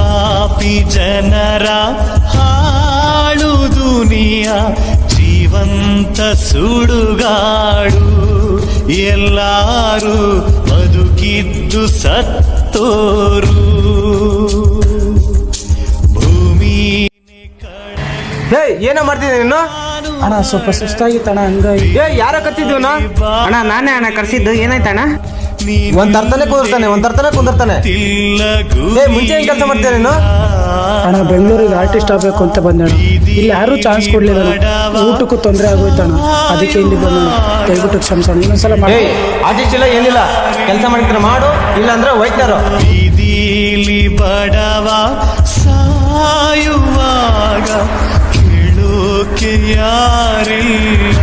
ಪಾಪಿ ಜನರ ಹಾಳು ದುನಿಯಾ ಜೀವಂತ ಸುಡುಗಾಡು ಎಲ್ಲಾರು ಬದುಕಿದ್ದು ಸತ್ತೋರು ಭೂಮಿ ಏನೋ ಮಾಡ್ತಿದ್ದೆ ನೀನು? ಅಣ್ಣ ಸ್ವಲ್ಪ ಸುಸ್ತಾಗಿತ್ತಣ್ಣ ಹಂಗಾಗಿ. ಯಾರ ಕತ್ತಿದ್ವನ? ಅಣ್ಣ ನಾನೇ ಅಣ್ಣ ಕರ್ಸಿದ್ದು. ಏನಾಯ್ತಣ್ಣ? ಒಂದ್ ತರ್ತಾನೆ ಕುಂದಿರ್ತಾನೆ. ಮುಂಚೆ ಏನ್ ಕೆಲಸ ಮಾಡ್ತೀಯ ನೀನು? ಅಣ್ಣ ಬೆಂಗಳೂರಿಗೆ ಆರ್ಟಿಸ್ಟ್ ಆಗ್ಬೇಕು ಅಂತ ಬಂದಣ್ಣ. ಇಲ್ಲಿ ಯಾರು ಚಾನ್ಸ್ ಕೊಡ್ಲಿಲ್ಲ. ಊಟಕ್ಕೂ ತೊಂದರೆ ಆಗೋಯ್ತಣ್ಣ, ಅದಕ್ಕೆ ಇಲ್ಲಿ ಬಂದ. ದಯವಿಟ್ಟು ಕ್ಷಮಿಸೋಣ, ಇನ್ನೊಂದ್ಸಲ ಮಾಡಿ. ಆರ್ಟಿಸ್ಟ್ ಇಲ್ಲ ಏನಿಲ್ಲ, ಕೆಲಸ ಮಾಡಿದ್ರೆ ಮಾಡು, ಇಲ್ಲ ಅಂದ್ರೆ ಹೋಯ್ತಾರೋ. ಬೀದಿಲಿ ಬಡವ ಸಾಯುವಾಗ ಕೇಳೋಕೆ ಯಾರಿಲ್ಲ.